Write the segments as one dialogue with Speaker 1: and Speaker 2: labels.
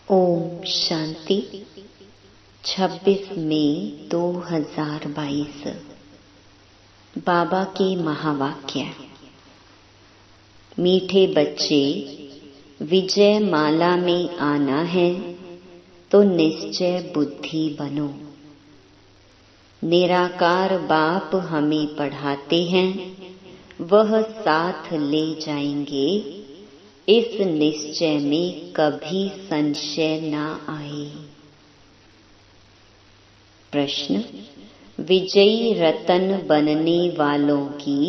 Speaker 1: ओम शांति। 26 मई 2022। बाबा के महावाक्य। मीठे बच्चे, विजय माला में आना है तो निश्चय बुद्धि बनो। निराकार बाप हमें पढ़ाते हैं, वह साथ ले जाएंगे। इस निश्चय में कभी संशय न आए। प्रश्न: विजयी रतन बनने वालों की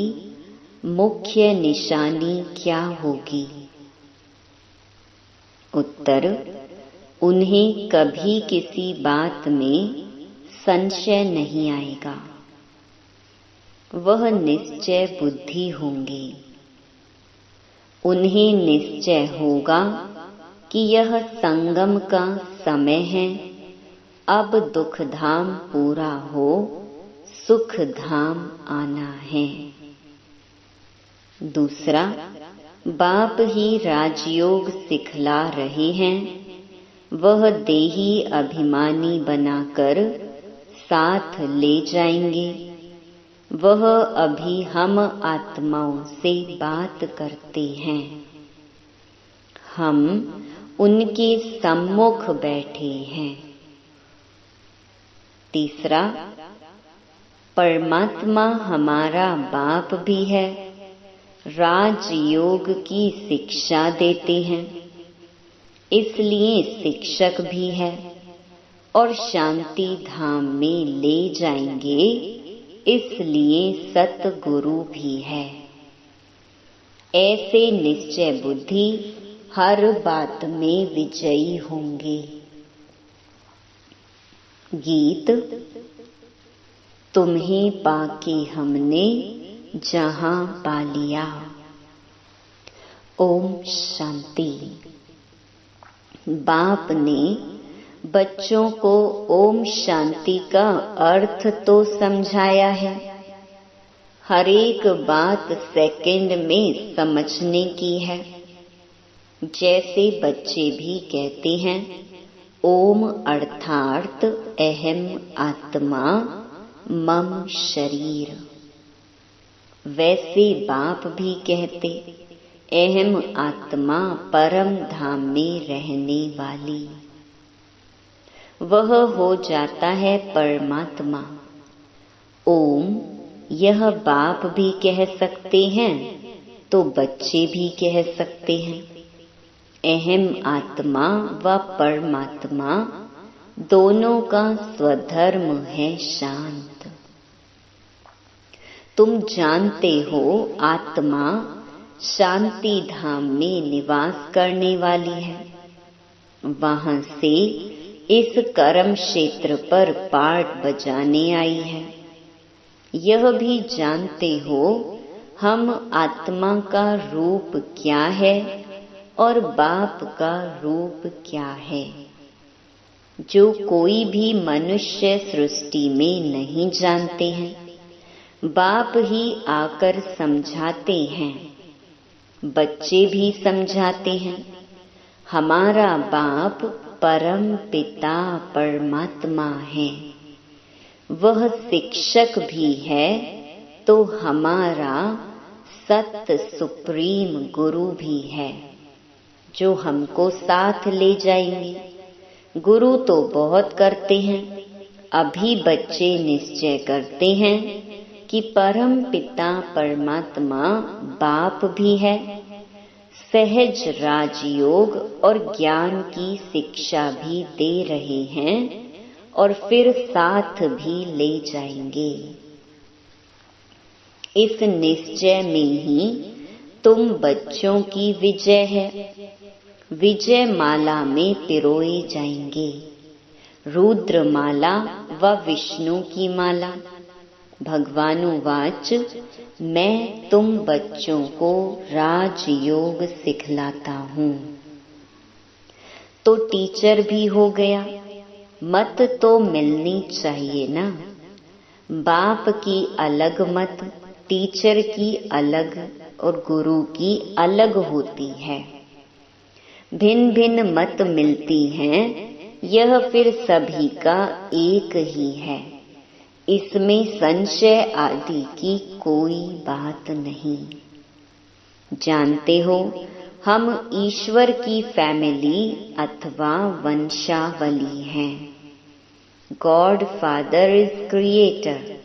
Speaker 1: मुख्य निशानी क्या होगी? उत्तर: उन्हें कभी किसी बात में संशय नहीं आएगा। वह निश्चय बुद्धि होंगे। उन्हें निश्चय होगा कि यह संगम का समय है। अब दुख धाम पूरा हो, सुख धाम आना है। दूसरा, बाप ही राजयोग सिखला रहे हैं। वह देही अभिमानी बनाकर साथ ले जाएंगे। वह अभी हम आत्माओं से बात करते हैं। हम उनके सम्मुख बैठे हैं। तीसरा, परमात्मा हमारा बाप भी है। राजयोग की शिक्षा देते हैं, इसलिए शिक्षक भी है। और शांति धाम में ले जाएंगे, इसलिए सतगुरु भी है। ऐसे निश्चय बुद्धि हर बात में विजयी होंगे। गीत। तुम्हें पाके हमने जहां पा लिया। ओम शांति। बाप ने बच्चों को ओम शांति का अर्थ तो समझाया है। हर एक बात सेकंड में समझने की है। जैसे बच्चे भी कहते हैं, ओम अर्थात अहम आत्मा मम शरीर। वैसे बाप भी कहते, अहम आत्मा परम धाम में रहने वाली। वह हो जाता है परमात्मा। ओम यह बाप भी कह सकते हैं तो बच्चे भी कह सकते हैं। अहम आत्मा व परमात्मा दोनों का स्वधर्म है शांत। तुम जानते हो आत्मा शांति धाम में निवास करने वाली है। वहां से इस कर्म क्षेत्र पर पाठ बजाने आई है। यह भी जानते हो हम आत्मा का रूप क्या है और बाप का रूप क्या है, जो कोई भी मनुष्य सृष्टि में नहीं जानते हैं। बाप ही आकर समझाते हैं, बच्चे भी समझाते हैं। हमारा बाप परम पिता परमात्मा है। वह शिक्षक भी है तो हमारा सत्य सुप्रीम गुरु भी है, जो हमको साथ ले जाएंगे। गुरु तो बहुत करते हैं। अभी बच्चे निश्चय करते हैं कि परम पिता परमात्मा बाप भी है। सहज राजयोग और ज्ञान की शिक्षा भी दे रहे हैं और फिर साथ भी ले जाएंगे। इस निश्चय में ही तुम बच्चों की विजय है। विजय माला में पिरोए जाएंगे। रुद्र माला व विष्णु की माला। भगवानुवाच, मैं तुम बच्चों को राजयोग सिखलाता हूँ। तो टीचर भी हो गया। मत तो मिलनी चाहिए ना। बाप की अलग मत, टीचर की अलग और गुरु की अलग होती है। भिन्न भिन्न मत मिलती हैं, यह फिर सभी का एक ही है। इसमें संशय आदि की कोई बात नहीं। जानते हो, हम ईश्वर की फैमिली अथवा वंशावली हैं। God father is creator.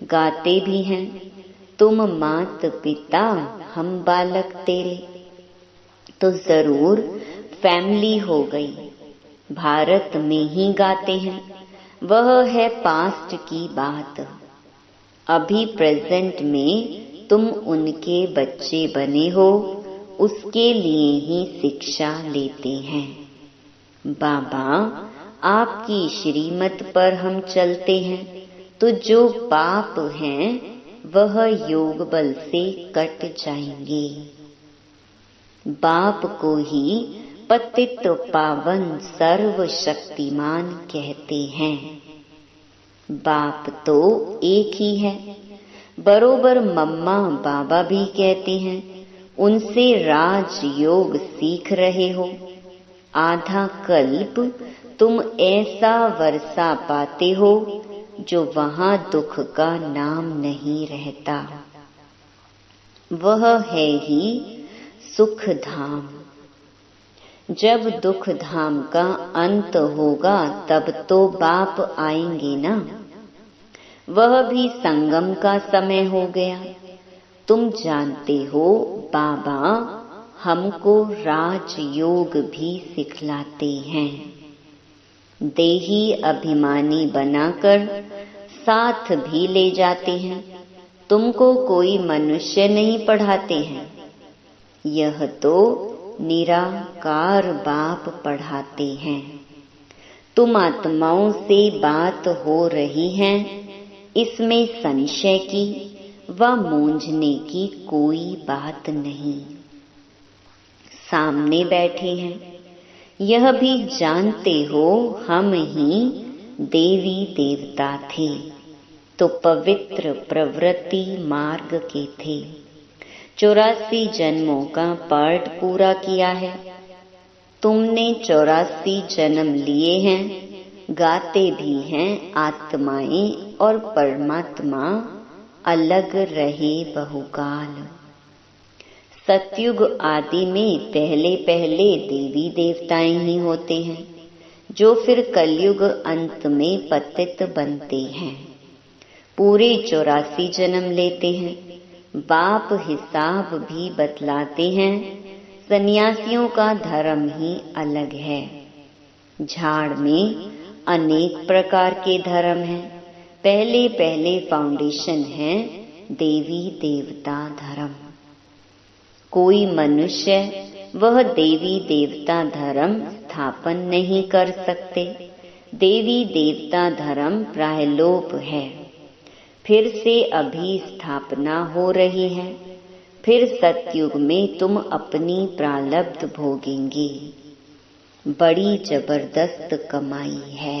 Speaker 1: गाते भी हैं, तुम मात पिता हम बालक तेरे। तो जरूर फैमिली हो गई। भारत में ही गाते हैं, वह है पास्ट की बात। अभी प्रेजेंट में तुम उनके बच्चे बने हो, उसके लिए ही शिक्षा लेते हैं। बाबा, आपकी श्रीमत पर हम चलते हैं, तो जो पाप हैं वह योग बल से कट जाएंगे। बाप को ही पतित पावन सर्वशक्तिमान कहते हैं। बाप तो एक ही है। बरोबर मम्मा बाबा भी कहते हैं, उनसे राज योग सीख रहे हो। आधा कल्प तुम ऐसा वर्षा पाते हो जो वहां दुख का नाम नहीं रहता। वह है ही सुख धाम। जब दुख धाम का अंत होगा तब तो बाप आएंगे ना। वह भी संगम का समय हो गया। तुम जानते हो, बाबा हमको राजयोग भी सिखलाते हैं। देही अभिमानी बनाकर साथ भी ले जाते हैं। तुमको कोई मनुष्य नहीं पढ़ाते हैं, यह तो निराकार बाप पढ़ाते हैं। तुम आत्माओं से बात हो रही है, इसमें संशय की व मूंझने की कोई बात नहीं। सामने बैठे हैं, यह भी जानते हो हम ही देवी देवता थे, तो पवित्र प्रवृत्ति मार्ग के थे। 84 जन्मों का पार्ट पूरा किया है। तुमने 84 जन्म लिए हैं। गाते भी हैं, आत्माएं और परमात्मा अलग रहे बहुकाल। सतयुग आदि में पहले पहले देवी देवताएं ही होते हैं, जो फिर कलयुग अंत में पतित बनते हैं। पूरे 84 जन्म लेते हैं। बाप हिसाब भी बतलाते हैं। सन्यासियों का धर्म ही अलग है। झाड़ में अनेक प्रकार के धर्म हैं। पहले पहले फाउंडेशन है देवी देवता धर्म। कोई मनुष्य वह देवी देवता धर्म स्थापन नहीं कर सकते। देवी देवता धर्म प्रायलोप है। फिर से अभी स्थापना हो रही है। फिर सतयुग में तुम अपनी प्रारब्ध भोगेंगे। बड़ी जबरदस्त कमाई है।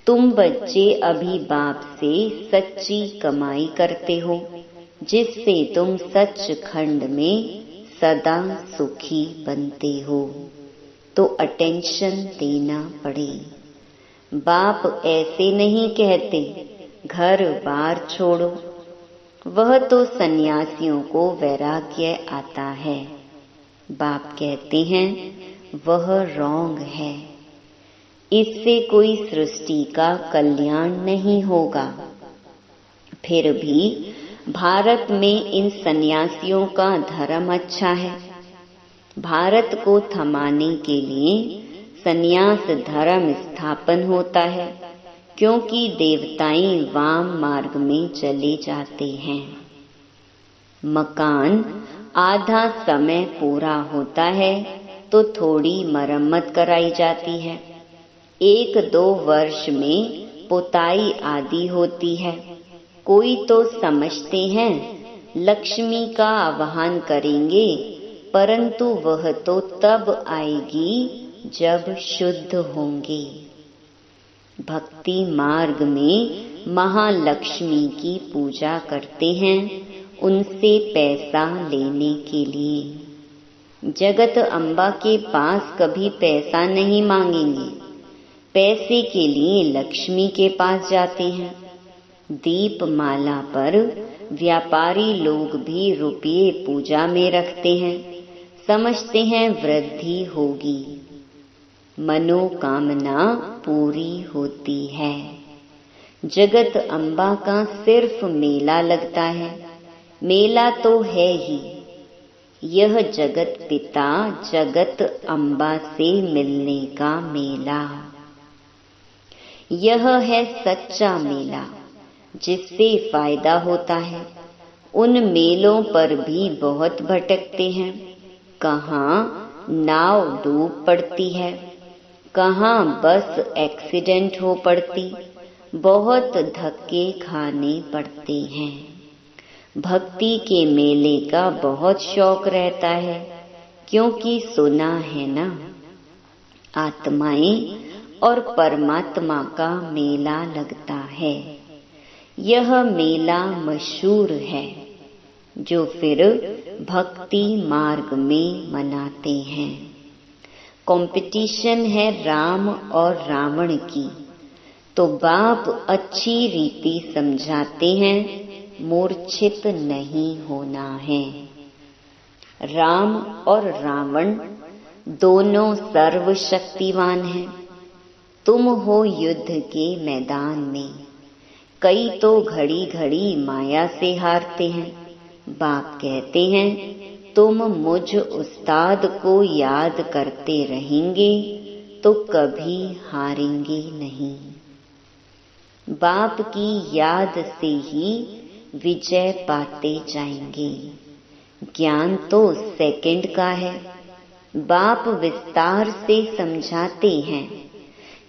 Speaker 1: तुम बच्चे अभी बाप से सच्ची कमाई करते हो, जिससे तुम सचखंड में सदा सुखी बनते हो। तो अटेंशन देना पड़े। बाप ऐसे नहीं कहते घर बार छोड़ो। वह तो सन्यासियों को वैराग्य आता है। बाप कहते हैं वह रॉन्ग है। इससे कोई सृष्टि का कल्याण नहीं होगा। फिर भी भारत में इन सन्यासियों का धर्म अच्छा है। भारत को थमाने के लिए सन्यास धर्म स्थापन होता है, क्योंकि देवताएं वाम मार्ग में चले जाते हैं। मकान आधा समय पूरा होता है तो थोड़ी मरम्मत कराई जाती है। 1-2 वर्ष में पुताई आदि होती है। कोई तो समझते हैं लक्ष्मी का आवाहन करेंगे, परंतु वह तो तब आएगी जब शुद्ध होंगे। भक्ति मार्ग में महालक्ष्मी की पूजा करते हैं, उनसे पैसा लेने के लिए। जगत अम्बा के पास कभी पैसा नहीं मांगेंगे। पैसे के लिए लक्ष्मी के पास जाते हैं। दीपमाला पर व्यापारी लोग भी रुपये पूजा में रखते हैं, समझते हैं वृद्धि होगी, मनोकामना पूरी होती है। जगत अम्बा का सिर्फ मेला लगता है, मेला तो है ही। यह जगत पिता जगत अम्बा से मिलने का मेला, यह है सच्चा मेला जिससे फायदा होता है। उन मेलों पर भी बहुत भटकते हैं। कहाँ नाव डूब पड़ती है, कहाँ बस एक्सीडेंट हो पड़ती, बहुत धक्के खाने पड़ते हैं। भक्ति के मेले का बहुत शौक रहता है, क्योंकि सुना है ना, आत्माएं और परमात्मा का मेला लगता है। यह मेला मशहूर है, जो फिर भक्ति मार्ग में मनाते हैं। कंपटीशन है राम और रावण की, तो बाप अच्छी रीति समझाते हैं, मूर्छित नहीं होना है। राम और रावण दोनों सर्वशक्तिवान हैं। तुम हो युद्ध के मैदान में, कई तो घड़ी घड़ी माया से हारते हैं। बाप कहते हैं तुम मुझ उस्ताद को याद करते रहेंगे तो कभी हारेंगे नहीं। बाप की याद से ही विजय पाते जाएंगे। ज्ञान तो सेकंड का है। बाप विस्तार से समझाते हैं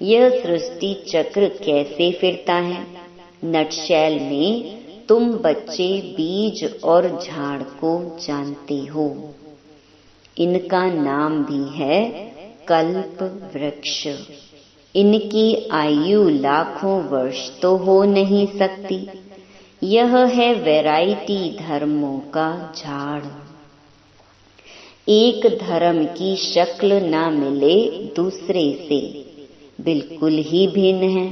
Speaker 1: यह सृष्टि चक्र कैसे फिरता है। नटशैल में तुम बच्चे बीज और झाड़ को जानते हो। इनका नाम भी है कल्प वृक्ष। इनकी आयु लाखों वर्ष तो हो नहीं सकती। यह है वैरायटी धर्मों का झाड़। एक धर्म की शक्ल ना मिले दूसरे से, बिल्कुल ही भिन्न है।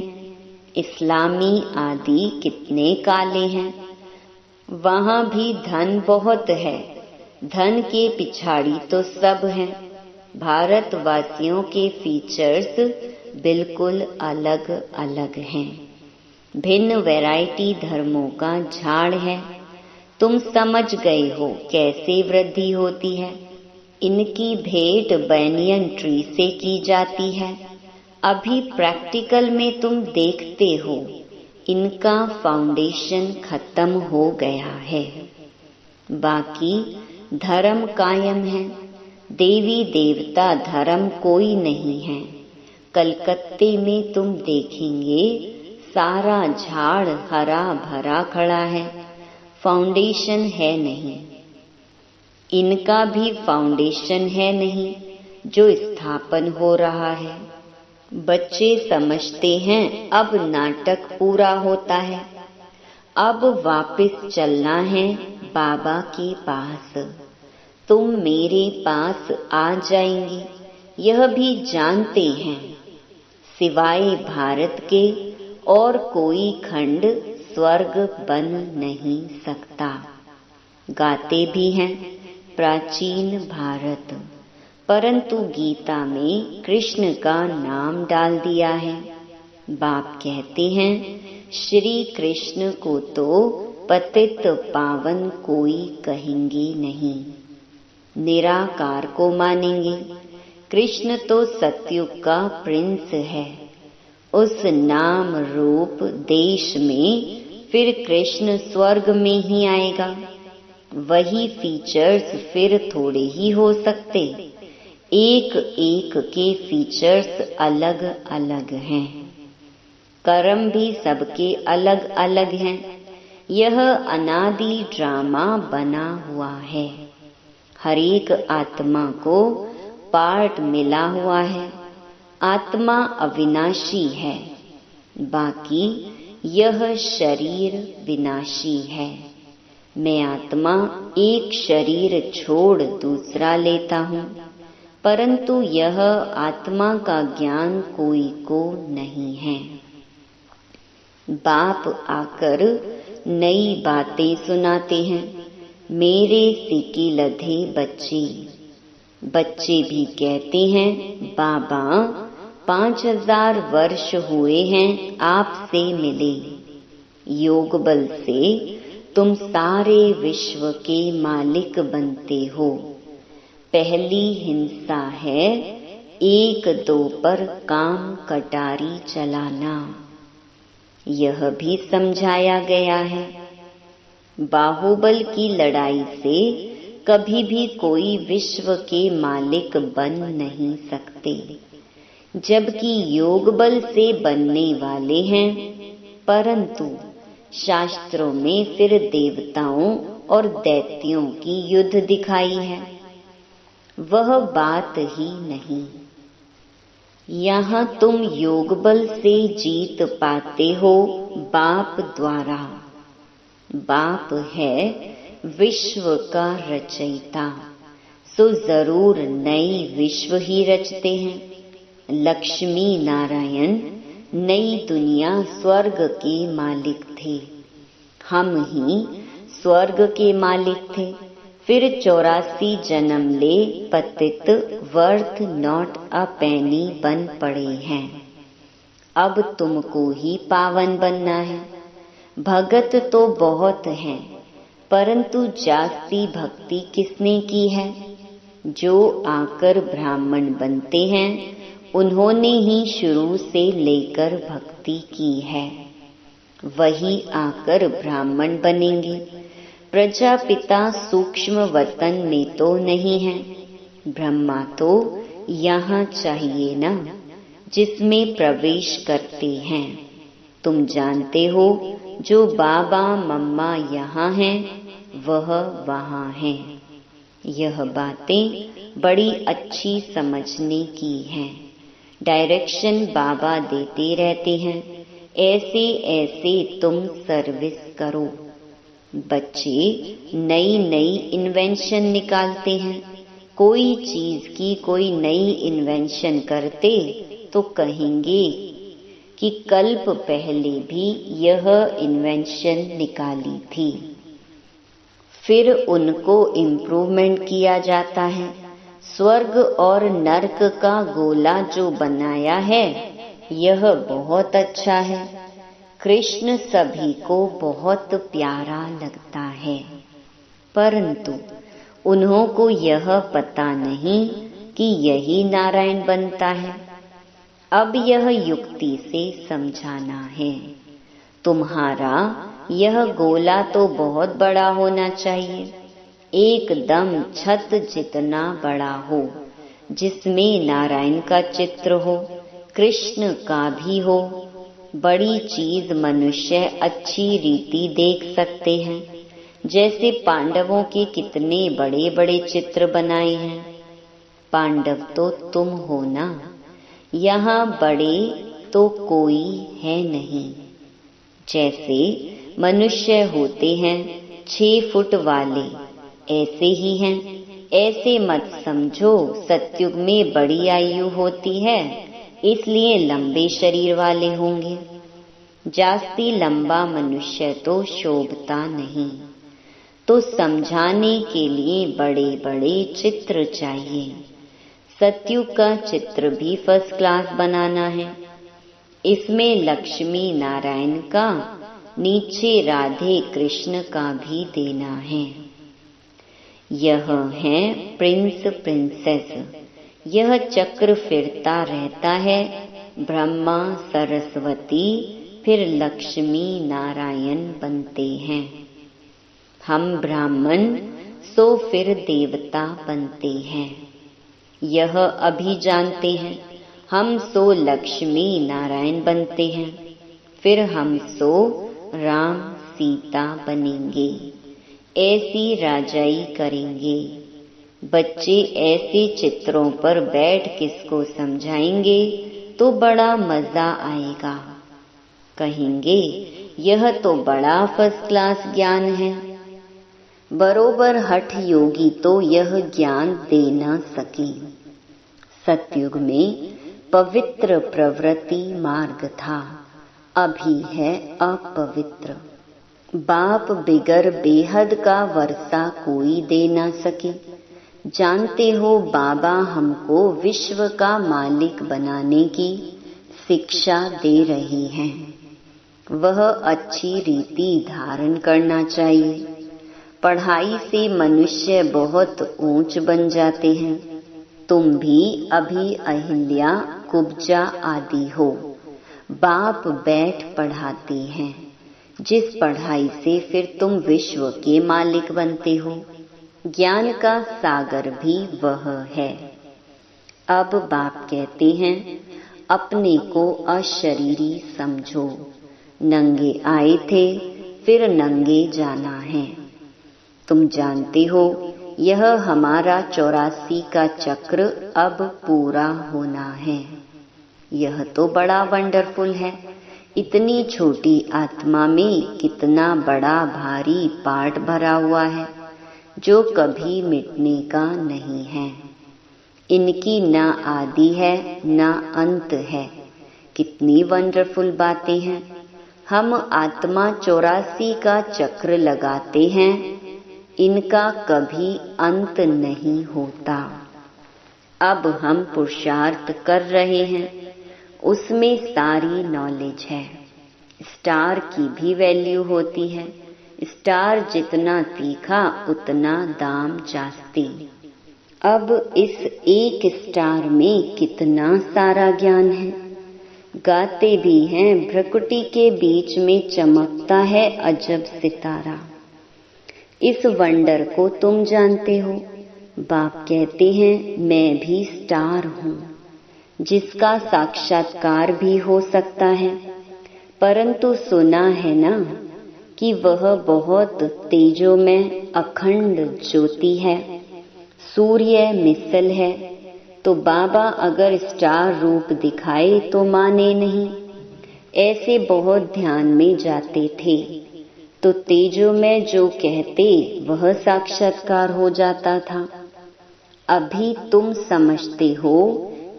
Speaker 1: इस्लामी आदि कितने काले हैं, वहाँ भी धन बहुत है। धन के पिछाड़ी तो सब है। भारतवासियों के फीचर्स बिल्कुल अलग अलग हैं। भिन्न वैरायटी धर्मों का झाड़ है। तुम समझ गए हो कैसे वृद्धि होती है। इनकी भेंट बैनियन ट्री से की जाती है। अभी प्रैक्टिकल में तुम देखते हो इनका फाउंडेशन खत्म हो गया है। बाकी धर्म कायम है। देवी देवता धर्म कोई नहीं है। कलकत्ते में तुम देखेंगे सारा झाड़ हरा भरा खड़ा है, फाउंडेशन है नहीं। इनका भी फाउंडेशन है नहीं जो स्थापन हो रहा है। बच्चे समझते हैं अब नाटक पूरा होता है, अब वापस चलना है बाबा के पास। तुम मेरे पास आ जाएंगे यह भी जानते हैं। सिवाय भारत के और कोई खंड स्वर्ग बन नहीं सकता। गाते भी हैं प्राचीन भारत, परंतु गीता में कृष्ण का नाम डाल दिया है। बाप कहते हैं श्री कृष्ण को तो पतित पावन कोई कहेंगे नहीं, निराकार को मानेंगे। कृष्ण तो सतयुग का प्रिंस है। उस नाम रूप देश में फिर कृष्ण स्वर्ग में ही आएगा। वही फीचर्स फिर थोड़े ही हो सकते। एक एक के फीचर्स अलग अलग हैं। कर्म भी सबके अलग अलग हैं। यह अनादि ड्रामा बना हुआ है। हर एक आत्मा को पार्ट मिला हुआ है। आत्मा अविनाशी है, बाकी यह शरीर विनाशी है। मैं आत्मा एक शरीर छोड़ दूसरा लेता हूँ, परंतु यह आत्मा का ज्ञान कोई को नहीं है। बाप आकर नई बातें सुनाते हैं। मेरे सिकी लधे बच्चे भी कहते हैं, बाबा 5000 वर्ष हुए हैं आपसे मिले। योग बल से तुम सारे विश्व के मालिक बनते हो। पहली हिंसा है 1-2 पर काम कटारी चलाना। यह भी समझाया गया है। बाहुबल की लड़ाई से कभी भी कोई विश्व के मालिक बन नहीं सकते, जबकि योग बल से बनने वाले हैं। परंतु शास्त्रों में फिर देवताओं और दैत्यों की युद्ध दिखाई है, वह बात ही नहीं। यहाँ तुम योग बल से जीत पाते हो बाप द्वारा। बाप है विश्व का रचयिता, सो जरूर नई विश्व ही रचते हैं। लक्ष्मी नारायण नई दुनिया स्वर्ग के मालिक थे, हम ही स्वर्ग के मालिक थे। फिर 84 जन्म ले पतित वर्थ नॉट अ पेनी बन पड़े हैं। अब तुमको ही पावन बनना है। भगत तो बहुत हैं, परंतु जास्ती भक्ति किसने की है? जो आकर ब्राह्मण बनते हैं, उन्होंने ही शुरू से लेकर भक्ति की है, वही आकर ब्राह्मण बनेंगे। प्रजापिता सूक्ष्म वतन में तो नहीं है। ब्रह्मा तो यहाँ चाहिए ना, जिसमें प्रवेश करते हैं। तुम जानते हो, जो बाबा मम्मा यहाँ हैं, वह वहाँ हैं। यह बातें बड़ी अच्छी समझने की हैं। डायरेक्शन बाबा देते रहते हैं, ऐसे ऐसे तुम सर्विस करो। बच्चे नई नई इन्वेंशन निकालते हैं। कोई चीज की कोई नई इन्वेंशन करते तो कहेंगे कि कल्प पहले भी यह इन्वेंशन निकाली थी। फिर उनको इम्प्रूवमेंट किया जाता है। स्वर्ग और नरक का गोला जो बनाया है, यह बहुत अच्छा है। कृष्ण सभी को बहुत प्यारा लगता है, परंतु उन्हों को यह पता नहीं कि यही नारायण बनता है। अब यह युक्ति से समझाना है। तुम्हारा यह गोला तो बहुत बड़ा होना चाहिए, एकदम छत जितना बड़ा हो, जिसमें नारायण का चित्र हो, कृष्ण का भी हो। बड़ी चीज मनुष्य अच्छी रीति देख सकते हैं। जैसे पांडवों के कितने बड़े बड़े चित्र बनाए हैं। पांडव तो तुम हो ना, यहाँ बड़े तो कोई है नहीं। जैसे मनुष्य होते हैं 6 फुट वाले, ऐसे ही हैं। ऐसे मत समझो सतयुग में बड़ी आयु होती है, इसलिए लंबे शरीर वाले होंगे। जास्ती लंबा मनुष्य तो शोभता नहीं, तो समझाने के लिए बड़े बड़े चित्र चाहिए। सतयुग का चित्र भी फर्स्ट क्लास बनाना है। इसमें लक्ष्मी नारायण का, नीचे राधे कृष्ण का भी देना है। यह है प्रिंस प्रिंसेस। यह चक्र फिरता रहता है। ब्रह्मा सरस्वती फिर लक्ष्मी नारायण बनते हैं। हम ब्राह्मण सो फिर देवता बनते हैं। यह अभी जानते हैं। हम सो लक्ष्मी नारायण बनते हैं, फिर हम सो राम सीता बनेंगे। ऐसी राजाई करेंगे। बच्चे ऐसे चित्रों पर बैठ किसको समझाएंगे तो बड़ा मजा आएगा। कहेंगे यह तो बड़ा फर्स्ट क्लास ज्ञान है। बरोबर हठ योगी तो यह ज्ञान दे न सके। सतयुग में पवित्र प्रवृत्ति मार्ग था, अभी है अपवित्र। बाप बिगर बेहद का वर्षा कोई दे न सके। जानते हो बाबा हमको विश्व का मालिक बनाने की शिक्षा दे रहे हैं। वह अच्छी रीति धारण करना चाहिए। पढ़ाई से मनुष्य बहुत ऊंच बन जाते हैं। तुम भी अभी अहिल्या कुब्जा आदि हो। बाप बैठ पढ़ाते हैं, जिस पढ़ाई से फिर तुम विश्व के मालिक बनते हो। ज्ञान का सागर भी वह है। अब बाप कहते हैं अपने को अशरीरी समझो। नंगे आए थे, फिर नंगे जाना है। तुम जानते हो यह हमारा 84 का चक्र अब पूरा होना है। यह तो बड़ा वंडरफुल है। इतनी छोटी आत्मा में कितना बड़ा भारी पाठ भरा हुआ है, जो कभी मिटने का नहीं है। इनकी न आदि है न अंत है। कितनी वंडरफुल बातें हैं। हम आत्मा 84 का चक्र लगाते हैं, इनका कभी अंत नहीं होता। अब हम पुरुषार्थ कर रहे हैं, उसमें सारी नॉलेज है। स्टार की भी वैल्यू होती है। स्टार जितना तीखा उतना दाम जास्ती। अब इस एक स्टार में कितना सारा ज्ञान है। गाते भी हैं भ्रकुटी के बीच में चमकता है अजब सितारा। इस वंडर को तुम जानते हो। बाप कहते हैं मैं भी स्टार हूँ, जिसका साक्षात्कार भी हो सकता है। परंतु सुना है ना कि वह बहुत तेजो में अखंड ज्योति है, सूर्य मिसल है। तो बाबा अगर स्टार रूप दिखाए तो माने नहीं। ऐसे बहुत ध्यान में जाते थे तो तेजो में जो कहते वह साक्षात्कार हो जाता था। अभी तुम समझते हो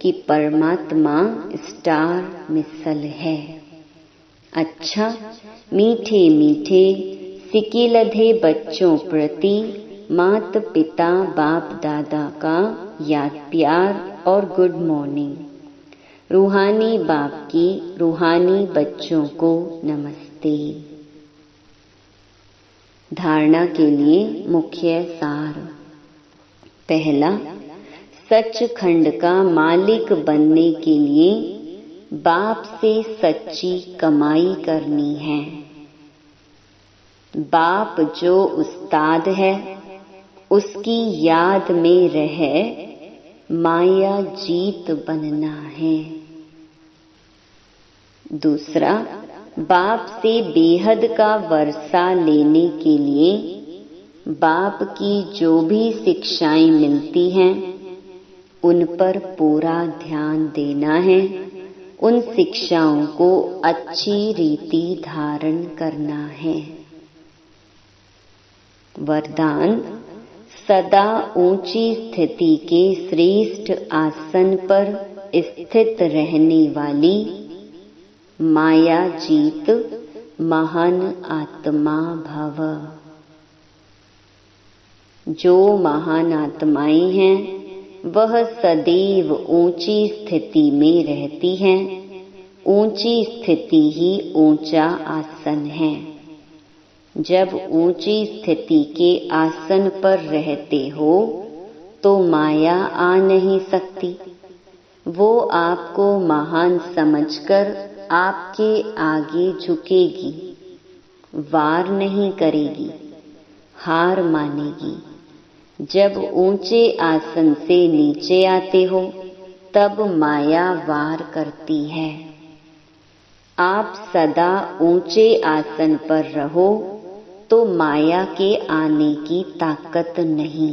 Speaker 1: कि परमात्मा स्टार मिसल है। अच्छा, मीठे मीठे सिकिलधे बच्चों प्रति माता पिता बाप दादा का याद प्यार और गुड मॉर्निंग। रूहानी बाप की रूहानी बच्चों को नमस्ते। धारणा के लिए मुख्य सार। पहला, सचखंड का मालिक बनने के लिए बाप से सच्ची कमाई करनी है। बाप जो उस्ताद है, उसकी याद में रह माया जीत बनना है। दूसरा, बाप से बेहद का वर्षा लेने के लिए बाप की जो भी शिक्षाएं मिलती हैं, उन पर पूरा ध्यान देना है। उन शिक्षाओं को अच्छी रीति धारण करना है। वरदान, सदा ऊंची स्थिति के श्रेष्ठ आसन पर स्थित रहने वाली माया जीत महान आत्मा भव। जो महान आत्माएं हैं वह सदैव ऊंची स्थिति में रहती हैं। ऊंची स्थिति ही ऊंचा आसन है। जब ऊंची स्थिति के आसन पर रहते हो तो माया आ नहीं सकती। वो आपको महान समझकर आपके आगे झुकेगी, वार नहीं करेगी, हार मानेगी। जब ऊंचे आसन से नीचे आते हो तब माया वार करती है। आप सदा ऊंचे आसन पर रहो तो माया के आने की ताकत नहीं।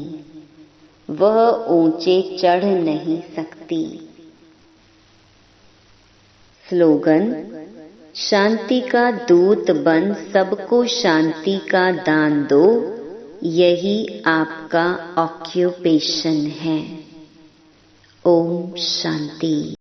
Speaker 1: वह ऊंचे चढ़ नहीं सकती। स्लोगन, शांति का दूत बन सबको शांति का दान दो, यही आपका ऑक्यूपेशन है। ओम शांति।